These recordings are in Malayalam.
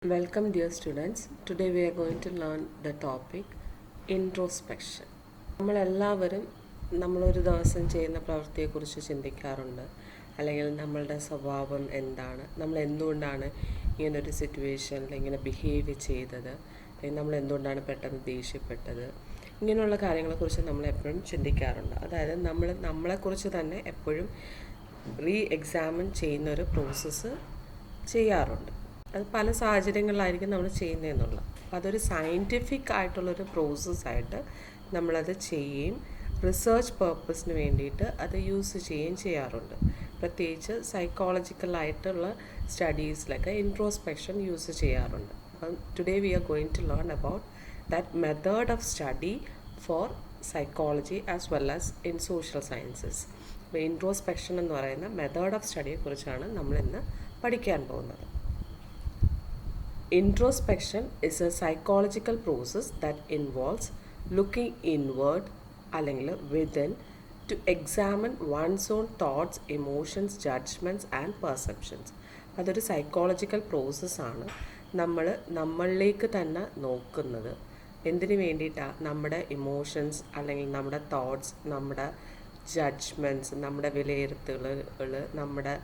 Welcome dear students. Today we are going to learn the topic introspection. നമ്മളെല്ലാവരും നമ്മളൊരു ദിവസം ചെയ്യുന്ന പ്രവൃത്തിയെക്കുറിച്ച് ചിന്തിക്കാറുണ്ട്. അല്ലെങ്കിൽ നമ്മളുടെ സ്വഭാവം എന്താണ്, നമ്മൾ എന്തുകൊണ്ടാണ് ഇങ്ങനൊരു സിറ്റുവേഷനിൽ ഇങ്ങനെ ബിഹേവ് ചെയ്തത്, അല്ലെങ്കിൽ നമ്മൾ എന്തുകൊണ്ടാണ് പെട്ടെന്ന് ദേഷ്യപ്പെട്ടത്, ഇങ്ങനെയുള്ള കാര്യങ്ങളെക്കുറിച്ച് നമ്മൾ എപ്പോഴും ചിന്തിക്കാറുണ്ട്. അതായത് നമ്മളെക്കുറിച്ച് തന്നെ എപ്പോഴും എക്സാമിൻ ചെയ്യുന്നൊരു പ്രോസസ്സ് ചെയ്യാറുണ്ട്. അത് പല സാഹചര്യങ്ങളിലായിരിക്കും നമ്മൾ ചെയ്യുന്നതെന്നുള്ളത്. അപ്പോൾ അതൊരു സയൻറ്റിഫിക് ആയിട്ടുള്ളൊരു പ്രോസസ്സായിട്ട് നമ്മളത് ചെയ്യുകയും റിസർച്ച് പർപ്പസിന് വേണ്ടിയിട്ട് അത് യൂസ് ചെയ്യുകയും ചെയ്യാറുണ്ട്. പ്രത്യേകിച്ച് സൈക്കോളജിക്കലായിട്ടുള്ള സ്റ്റഡീസിലൊക്കെ ഇൻട്രോസ്പെക്ഷൻ യൂസ് ചെയ്യാറുണ്ട്. അപ്പം today we are going to learn about that method of study for psychology as well as in social sciences. അപ്പോൾ ഇൻട്രോസ്പെക്ഷൻ എന്ന് പറയുന്ന മെത്തേഡ് ഓഫ് സ്റ്റഡിയെക്കുറിച്ചാണ് നമ്മളിന്ന് പഠിക്കാൻ പോകുന്നത്. Introspection is a psychological process that involves looking inward അല്ലെങ്കിൽ within to examine one's own thoughts, emotions, judgments and perceptions. അതൊരു സൈക്കോളജിക്കൽ പ്രോസസ്സാണ്. നമ്മളിലേക്ക് തന്നെ നോക്കുന്നത്. എന്തിനു വേണ്ടിയിട്ടാണ്? നമ്മുടെ ഇമോഷൻസ് അല്ലെങ്കിൽ നമ്മുടെ തോട്ട്സ്, നമ്മുടെ ജഡ്ജ്മെൻറ്റ്സ്, നമ്മുടെ വിലയിരുത്തലുകൾ, നമ്മുടെ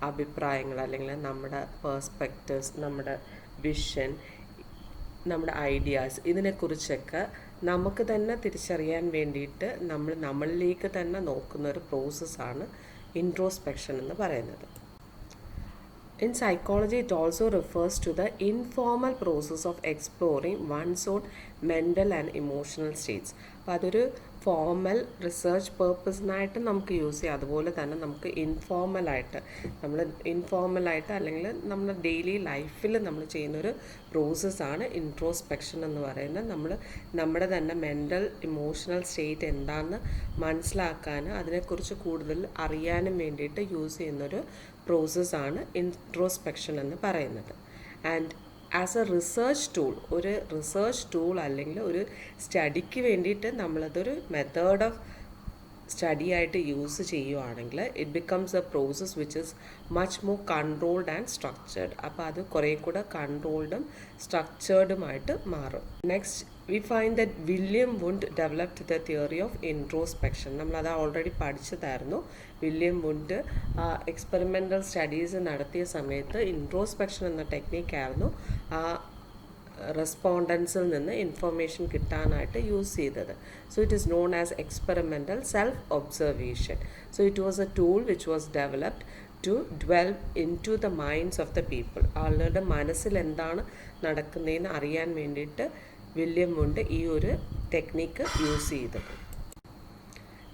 അഭിപ്രായങ്ങൾ അല്ലെങ്കിൽ നമ്മുടെ പേഴ്സ്പെക്റ്റീവ്സ്, നമ്മുടെ വിഷൻ, നമ്മുടെ ഐഡിയാസ്, ഇതിനെക്കുറിച്ചൊക്കെ നമുക്ക് തന്നെ തിരിച്ചറിയാൻ വേണ്ടിയിട്ട് നമ്മളിലേക്ക് തന്നെ നോക്കുന്ന ഒരു പ്രോസസ്സാണ് ഇൻട്രോസ്പെക്ഷൻ എന്ന് പറയുന്നത്. In psychology, it also refers to the informal process of exploring one's own mental and emotional states. അപ്പോൾ അതൊരു ഫോർമൽ റിസർച്ച് പേർപ്പസിനായിട്ട് നമുക്ക് യൂസ് ചെയ്യാം. അതുപോലെ തന്നെ നമുക്ക് ഇൻഫോർമലായിട്ട് അല്ലെങ്കിൽ നമ്മുടെ ഡെയിലി ലൈഫിൽ നമ്മൾ ചെയ്യുന്നൊരു പ്രോസസ്സാണ് ഇൻട്രോസ്പെക്ഷൻ എന്ന് പറയുന്നത്. നമ്മുടെ തന്നെ മെൻ്റൽ ഇമോഷണൽ സ്റ്റേറ്റ് എന്താണെന്ന് മനസ്സിലാക്കാൻ, അതിനെക്കുറിച്ച് കൂടുതൽ അറിയാനും വേണ്ടിയിട്ട് യൂസ് ചെയ്യുന്നൊരു പ്രോസസ്സാണ് ഇൻട്രോസ്പെക്ഷൻ എന്ന് പറയുന്നത്. And as a research tool അല്ലെങ്കിൽ ഒരു സ്റ്റഡിക്ക് വേണ്ടിയിട്ട് നമ്മളതൊരു മെത്തേഡ് ഓഫ് സ്റ്റഡി ആയിട്ട് യൂസ് ചെയ്യുവാണെങ്കിൽ it becomes a process which is much more controlled and structured. അപ്പോൾ അത് കുറേ കൂടെ കൺട്രോൾഡും സ്ട്രക്ചേർഡുമായിട്ട് മാറും. Next we find that William Wundt developed the theory of introspection. നമ്മളത് ഓൾറെഡി പഠിച്ചതായിരുന്നു. വില്യം വുണ്ട് എക്സ്പെരിമെൻ്റൽ സ്റ്റഡീസ് നടത്തിയ സമയത്ത് ഇൻട്രോസ്പെക്ഷൻ എന്ന ടെക്നിക്കായിരുന്നു ആ റെസ്പോണ്ടൻസിൽ നിന്ന് ഇൻഫർമേഷൻ കിട്ടാനായിട്ട് യൂസ് ചെയ്തത്. So it is known as experimental self observation. So it was a tool which was developed to dwell into the minds of the people. ആളുകളുടെ മനസ്സിൽ എന്താണ് നടക്കുന്നതെന്ന് അറിയാൻ വേണ്ടിയിട്ട് വില്യം വുണ്ട് ഈ ഒരു ടെക്നിക്ക് യൂസ് ചെയ്തത്.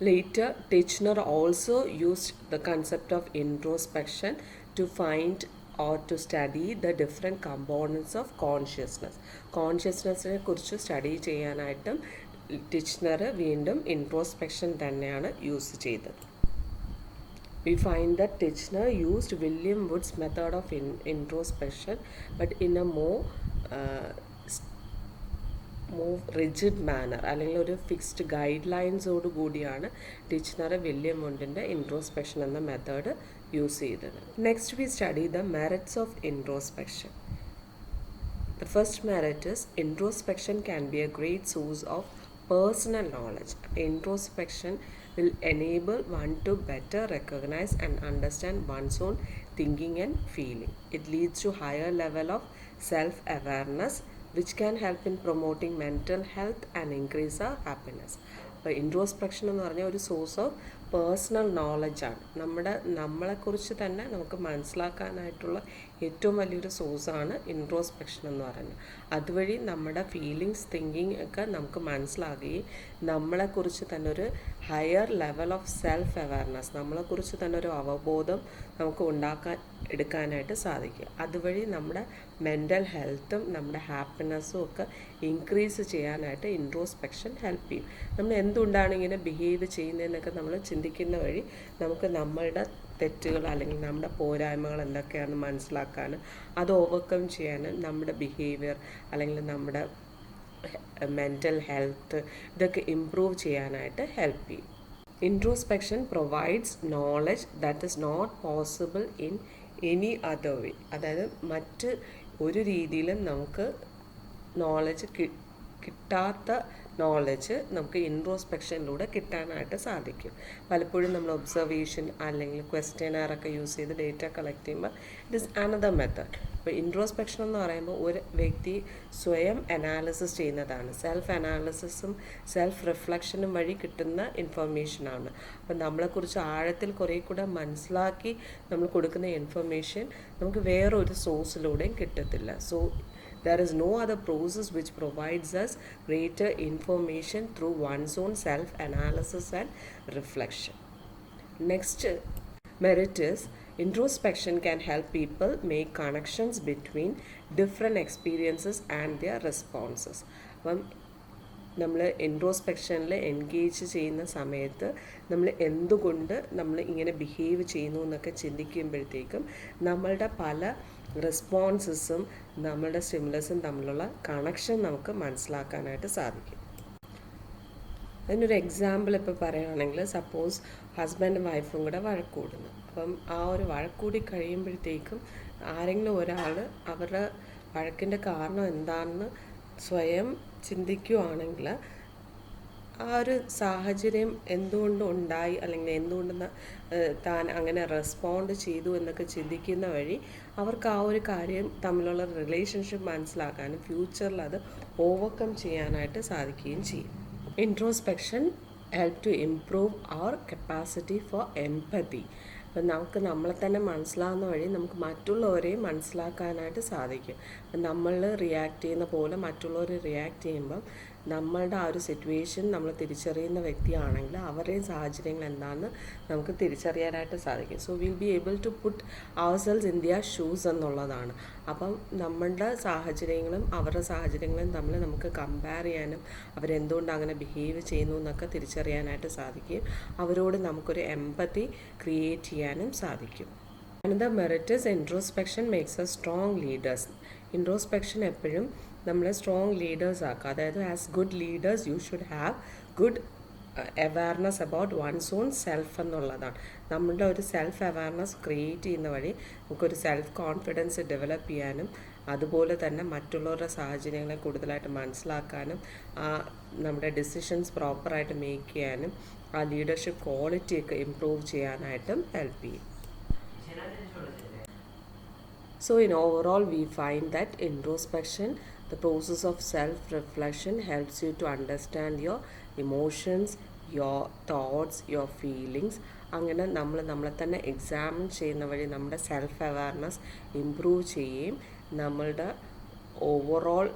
Later, Titchener also used the concept of introspection to find or to study the different components of consciousness. കോൺഷ്യസ്നെസ്സിനെ കുറിച്ച് സ്റ്റഡി ചെയ്യാനായിട്ടും ടിച്ച്നർ വീണ്ടും ഇൻട്രോസ്പെക്ഷൻ തന്നെയാണ് യൂസ് ചെയ്തത്. We find that Titchener used William Wood's method of introspection but in a more rigid manner, അല്ലെങ്കിൽ ഒരു ഫിക്സ്ഡ് ഗൈഡ് ലൈൻസോട് കൂടിയാണ് ടിച്ച്നർ വില്യം വുണ്ടിൻ്റെ ഇൻട്രോസ്പെക്ഷൻ എന്ന മെത്തേഡ് യൂസ് ചെയ്തത്. Next we study the merits of introspection. The first merit is introspection can be a great source of personal knowledge. Introspection will enable one to better recognize and understand one's own thinking and feeling. It leads to higher level of self-awareness which can help in promoting mental health and increase our happiness. അപ്പോൾ ഇൻട്രോസ്പെക്ഷൻ എന്ന് പറഞ്ഞാൽ ഒരു സോഴ്സ് ഓഫ് പേഴ്സണൽ നോളജാണ്. നമ്മളെക്കുറിച്ച് തന്നെ നമുക്ക് മനസ്സിലാക്കാനായിട്ടുള്ള ഏറ്റവും വലിയൊരു സോഴ്സാണ് ഇൻട്രോസ്പെക്ഷൻ എന്ന് പറയുന്നത്. അതുവഴി നമ്മുടെ ഫീലിങ്സ്, തിങ്കിങ് ഒക്കെ നമുക്ക് മനസ്സിലാകുകയും നമ്മളെക്കുറിച്ച് തന്നെ ഒരു higher level of self awareness, നമ്മളെക്കുറിച്ച് തന്നെ ഒരു അവബോധം നമുക്ക് എടുക്കാനായിട്ട് സാധിക്കും. അതുവഴി നമ്മുടെ മെൻ്റൽ ഹെൽത്തും നമ്മുടെ ഹാപ്പിനെസ്സും ഒക്കെ ഇൻക്രീസ് ചെയ്യാനായിട്ട് ഇൻട്രോസ്പെക്ഷൻ ഹെൽപ്പ് ചെയ്യും. നമ്മൾ എന്തുകൊണ്ടാണ് ഇങ്ങനെ ബിഹേവ് ചെയ്യുന്നതെന്നൊക്കെ നമ്മൾ ചിന്തിക്കുന്ന വഴി നമുക്ക് നമ്മളുടെ തെറ്റുകൾ അല്ലെങ്കിൽ നമ്മുടെ പോരായ്മകൾ എന്തൊക്കെയാണെന്ന് മനസ്സിലാക്കാനും അത് ഓവർകം ചെയ്യാനും നമ്മുടെ ബിഹേവിയർ അല്ലെങ്കിൽ നമ്മുടെ മെൻ്റൽ ഹെൽത്ത് ഇതൊക്കെ ഇംപ്രൂവ് ചെയ്യാനായിട്ട് ഹെൽപ്പ് ചെയ്യും. Introspection provides knowledge that is not possible in any other way. അതായത് മറ്റ് ഒരു രീതിയിലും നമുക്ക് നോളജ് കിട്ടാത്ത നോളജ് നമുക്ക് ഇൻട്രോസ്പെക്ഷനിലൂടെ കിട്ടാനായിട്ട് സാധിക്കും. പലപ്പോഴും നമ്മൾ ഒബ്സർവേഷൻ അല്ലെങ്കിൽ ക്വസ്റ്റ്യനറൊക്കെ യൂസ് ചെയ്ത് ഡേറ്റ കളക്ട് ചെയ്യുമ്പോൾ ഇറ്റ് ഈസ് അനദർ മെത്തേഡ്. ഇപ്പോൾ ഇൻട്രോസ്പെക്ഷൻ എന്ന് പറയുമ്പോൾ ഒരു വ്യക്തി സ്വയം അനാലിസിസ് ചെയ്യുന്നതാണ്. സെൽഫ് അനാലിസിസും സെൽഫ് റിഫ്ലക്ഷനും വഴി കിട്ടുന്ന ഇൻഫർമേഷനാണ്. അപ്പം നമ്മളെക്കുറിച്ച് ആഴത്തിൽ കുറേ കൂടെ മനസ്സിലാക്കി നമ്മൾ കൊടുക്കുന്ന ഇൻഫർമേഷൻ നമുക്ക് വേറൊരു സോഴ്സിലൂടെയും കിട്ടത്തില്ല. So there is no other process which provides us greater information through one's own self-analysis and reflection. Next merit is introspection can help people make connections between different experiences and their responses. അപ്പം നമ്മൾ ഇൻട്രോസ്പെക്ഷനിൽ എൻഗേജ് ചെയ്യുന്ന സമയത്ത് നമ്മൾ എന്തുകൊണ്ട് നമ്മൾ ഇങ്ങനെ ബിഹേവ് ചെയ്യുന്നു എന്നൊക്കെ ചിന്തിക്കുമ്പോഴത്തേക്കും നമ്മളുടെ പല റെസ്പോൺസസും നമ്മളുടെ സ്റ്റിമുലസും തമ്മിലുള്ള കണക്ഷൻ നമുക്ക് മനസ്സിലാക്കാനായിട്ട് സാധിക്കും. അതിനൊരു എക്സാമ്പിൾ ഇപ്പോൾ പറയുകയാണെങ്കിൽ, സപ്പോസ് ഹസ്ബൻഡും വൈഫും കൂടെ വഴക്കൂടുന്നു. അപ്പം ആ ഒരു വഴക്കൂടി കഴിയുമ്പോഴത്തേക്കും ആരെങ്കിലും ഒരാൾ അവരുടെ വഴക്കിൻ്റെ കാരണം എന്താണെന്ന് സ്വയം ചിന്തിക്കുകയാണെങ്കിൽ ആ ഒരു സാഹചര്യം എന്തുകൊണ്ട് ഉണ്ടായി അല്ലെങ്കിൽ എന്തുകൊണ്ട് താൻ അങ്ങനെ റെസ്പോണ്ട് ചെയ്തു എന്നൊക്കെ ചിന്തിക്കുന്ന വഴി അവർക്ക് ആ ഒരു കാര്യം തമ്മിലുള്ള റിലേഷൻഷിപ്പ് മനസ്സിലാക്കാനും ഫ്യൂച്ചറിൽ അത് ഓവർകം ചെയ്യാനായിട്ട് സാധിക്കുകയും ചെയ്യും. Introspection help to improve our capacity for empathy. അപ്പം നമുക്ക് നമ്മളെ തന്നെ മനസ്സിലാകുന്ന വഴി നമുക്ക് മറ്റുള്ളവരെയും മനസ്സിലാക്കാനായിട്ട് സാധിക്കും. അപ്പം നമ്മൾ റിയാക്ട് ചെയ്യുന്ന പോലെ മറ്റുള്ളവർ റിയാക്ട് ചെയ്യുമ്പം നമ്മളുടെ ആ ഒരു സിറ്റുവേഷൻ നമ്മൾ തിരിച്ചറിയുന്ന വ്യക്തിയാണെങ്കിൽ അവരുടെയും സാഹചര്യങ്ങൾ എന്താണെന്ന് നമുക്ക് തിരിച്ചറിയാനായിട്ട് സാധിക്കും. So will be able to put our selves in their shoes എന്നുള്ളതാണ്. അപ്പം നമ്മളുടെ സാഹചര്യങ്ങളും അവരുടെ സാഹചര്യങ്ങളും തമ്മിൽ നമുക്ക് കമ്പയർ ചെയ്യാനും അവരെന്തുകൊണ്ട് അങ്ങനെ ബിഹേവ് ചെയ്യുന്നു എന്നൊക്കെ തിരിച്ചറിയാനായിട്ട് സാധിക്കും. അവരോട് നമുക്കൊരു എംപതി ക്രിയേറ്റ് ചെയ്യാനും സാധിക്കും. Another merit is introspection makes us strong leaders. Introspection എപ്പോഴും നമ്മളെ സ്ട്രോങ് ലീഡേഴ്സ് ആക്കുക. അതായത് as good leaders you should have good awareness about one's own self എന്നുള്ളതാണ്. നമ്മളുടെ ഒരു സെൽഫ് അവയർനെസ് ക്രിയേറ്റ് ചെയ്യുന്ന വഴി നമുക്കൊരു സെൽഫ് കോൺഫിഡൻസ് ഡെവലപ്പ് ചെയ്യാനും അതുപോലെ തന്നെ മറ്റുള്ളവരുടെ സാഹചര്യങ്ങളെ കൂടുതലായിട്ട് മനസ്സിലാക്കാനും നമ്മുടെ ഡിസിഷൻസ് പ്രോപ്പറായിട്ട് മേക്ക് ചെയ്യാനും ആ ലീഡർഷിപ്പ് ക്വാളിറ്റിയൊക്കെ ഇംപ്രൂവ് ചെയ്യാനായിട്ടും ഹെൽപ്പ് ചെയ്യും. So in overall we find that introspection, the process of self-reflection, helps you to understand your emotions, your thoughts, your feelings. അങ്ങനെ നമ്മളെ തന്നെ എക്സാമിൻ ചെയ്യുന്ന വഴി നമ്മുടെ സെൽഫ് അവയർനെസ് ഇംപ്രൂവ് ചെയ്യുകയും നമ്മളുടെ ഓവറോൾ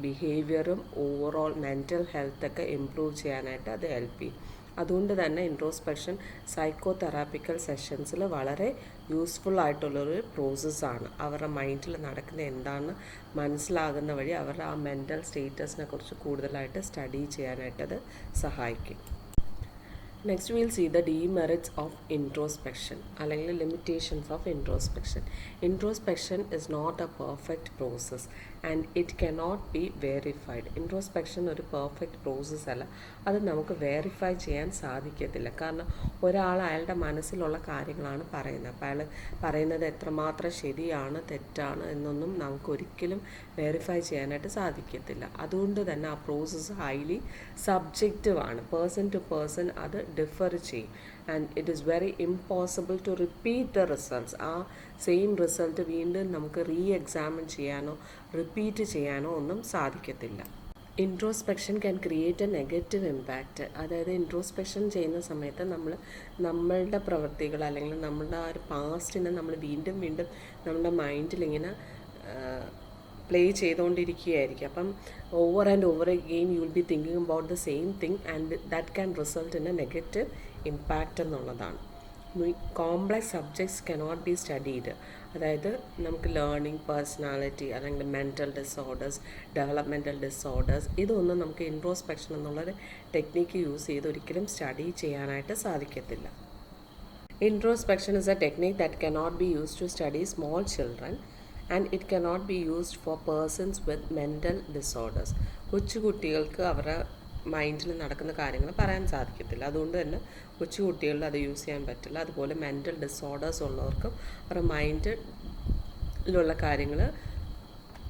ബിഹേവിയറും ഓവറോൾ മെൻ്റൽ ഹെൽത്തൊക്കെ ഇംപ്രൂവ് ചെയ്യാനായിട്ട് അത് ഹെൽപ്പ് ചെയ്യും. അതുകൊണ്ട് തന്നെ ഇൻട്രോസ്പെക്ഷൻ സൈക്കോ തെറാപ്പിക്കൽ സെഷൻസിൽ വളരെ യൂസ്ഫുൾ ആയിട്ടുള്ളൊരു പ്രോസസ്സാണ്. അവരുടെ മൈൻഡിൽ നടക്കുന്ന എന്താണെന്ന് മനസ്സിലാകുന്ന വഴി അവരുടെ ആ മെൻ്റൽ സ്റ്റേറ്റസിനെ കുറിച്ച് കൂടുതലായിട്ട് സ്റ്റഡി ചെയ്യാനായിട്ടത് സഹായിക്കും. Next will see the demerits of introspection അല്ലെങ്കിൽ limitations of introspection. Introspection is not a perfect process and it cannot be verified. Introspection ഒരു പെർഫെക്റ്റ് പ്രോസസ്സ് അല്ല. അത് നമുക്ക് വെരിഫൈ ചെയ്യാൻ സാധിക്കത്തില്ല. കാരണം ഒരാൾ അയാളുടെ മനസ്സിലുള്ള കാര്യങ്ങളാണ് പറയുന്നത്. അപ്പോൾ അയാൾ പറയുന്നത് എത്രമാത്രം ശരിയാണ് തെറ്റാണ് എന്നൊന്നും നമുക്കൊരിക്കലും വെരിഫൈ ചെയ്യാനായിട്ട് സാധിക്കത്തില്ല. അതുകൊണ്ട് തന്നെ ആ പ്രോസസ്സ് ഹൈലി സബ്ജക്റ്റീവാണ്. പേഴ്സൺ ടു പേഴ്സൺ അത് ഡിഫർ ചെയ്യും. And it is very impossible to repeat the results. ആ സെയിം റിസൾട്ട് വീണ്ടും നമുക്ക് റീ എക്സാമിൻ ചെയ്യാനോ റിപ്പീറ്റ് ചെയ്യാനോ ഒന്നും സാധിക്കത്തില്ല. Introspection can create a negative impact. അതായത് ഇൻട്രോസ്പെക്ഷൻ ചെയ്യുന്ന സമയത്ത് നമ്മളുടെ പ്രവൃത്തികൾ അല്ലെങ്കിൽ നമ്മളുടെ ആ ഒരു പാസ്റ്റിനെ നമ്മൾ വീണ്ടും നമ്മുടെ മൈൻഡിലിങ്ങനെ പ്ലേ ചെയ്തുകൊണ്ടിരിക്കുകയായിരിക്കും. അപ്പം over and over again you will be thinking about the same thing and that can result in a negative impact എന്നുള്ളതാണ്. Complex subjects cannot be studied. അതായത് നമുക്ക് ലേണിംഗ്, പേഴ്സണാലിറ്റി അല്ലെങ്കിൽ മെൻ്റൽ ഡിസോർഡേഴ്സ്, ഡെവലപ്മെൻറ്റൽ ഡിസോർഡേഴ്സ് ഇതൊന്നും നമുക്ക് ഇൻട്രോസ്പെക്ഷൻ എന്നുള്ളൊരു ടെക്നിക്ക് യൂസ് ചെയ്ത് ഒരിക്കലും സ്റ്റഡി ചെയ്യാനായിട്ട് സാധിക്കത്തില്ല. Introspection is a technique that cannot be used to study small children and it cannot be used for persons with mental disorders. കൊച്ചുകുട്ടികൾക്ക് അവരുടെ മൈൻഡിൽ നടക്കുന്ന കാര്യങ്ങൾ പറയാൻ സാധിക്കത്തില്ല. അതുകൊണ്ട് തന്നെ കൊച്ചുകുട്ടികളിൽ അത് യൂസ് ചെയ്യാൻ പറ്റില്ല. അതുപോലെ മെൻ്റൽ ഡിസോർഡേഴ്സ് ഉള്ളവർക്കും അവരുടെ മൈൻഡിലുള്ള കാര്യങ്ങൾ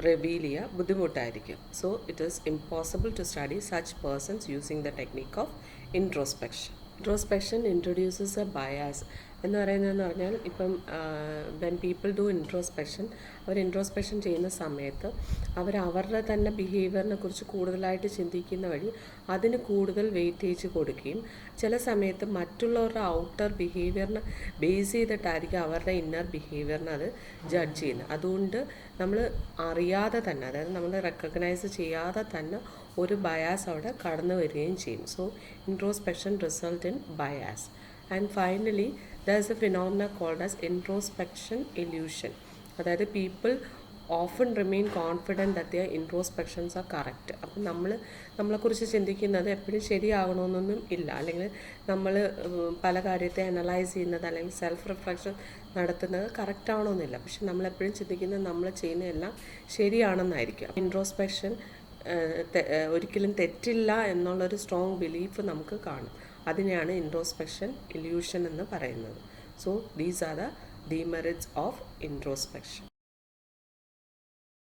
റിവീൽ ചെയ്യുക ബുദ്ധിമുട്ടായിരിക്കും. So it is impossible to study such persons using the technique of introspection. Introspection introduces a bias എന്ന് പറയുന്നതെന്ന് പറഞ്ഞാൽ ഇപ്പം വെൻ പീപ്പിൾ ഡു ഇൻട്രോസ്പെക്ഷൻ, അവർ ഇൻട്രോസ്പെക്ഷൻ ചെയ്യുന്ന സമയത്ത് അവർ അവരുടെ തന്നെ ബിഹേവിയറിനെ കുറിച്ച് കൂടുതലായിട്ട് ചിന്തിക്കുന്ന വഴി അതിന് കൂടുതൽ വെയിറ്റേജ് കൊടുക്കുകയും ചില സമയത്ത് മറ്റുള്ളവരുടെ ഔട്ടർ ബിഹേവിയറിനെ ബേസ് ചെയ്തിട്ടായിരിക്കും അവരുടെ ഇന്നർ ബിഹേവിയറിനെ അത് ജഡ്ജ് ചെയ്യുന്നത്. അതുകൊണ്ട് നമ്മൾ അറിയാതെ തന്നെ, അതായത് നമ്മൾ റെക്കഗ്നൈസ് ചെയ്യാതെ തന്നെ ഒരു ബയാസ് അവിടെ കടന്നു വരികയും ചെയ്യും. So introspection result in bias. And finally there is a phenomena called as introspection illusion. അതായത് people often remain confident that their introspections are correct. അപ്പം നമ്മളെക്കുറിച്ച് ചിന്തിക്കുന്നത് എപ്പോഴും ശരിയാകണമെന്നൊന്നും ഇല്ല, അല്ലെങ്കിൽ നമ്മൾ പല കാര്യത്തെ അനലൈസ് ചെയ്യുന്നത് അല്ലെങ്കിൽ സെൽഫ് റിഫ്ലക്ഷൻ നടത്തുന്നത് കറക്റ്റ് ആവണമെന്നില്ല. പക്ഷെ നമ്മളെപ്പോഴും ചിന്തിക്കുന്നത് നമ്മൾ ചെയ്യുന്ന എല്ലാം ശരിയാണെന്നായിരിക്കും. ഇൻട്രോസ്പെക്ഷൻ ഒരിക്കലും തെറ്റില്ല എന്നുള്ളൊരു സ്ട്രോങ് ബിലീഫ് നമുക്ക് കാണും. അതിനെയാണ് ഇൻട്രോസ്പെക്ഷൻ ഇല്യൂഷൻ എന്ന് പറയുന്നത്. So these are the demerits of introspection.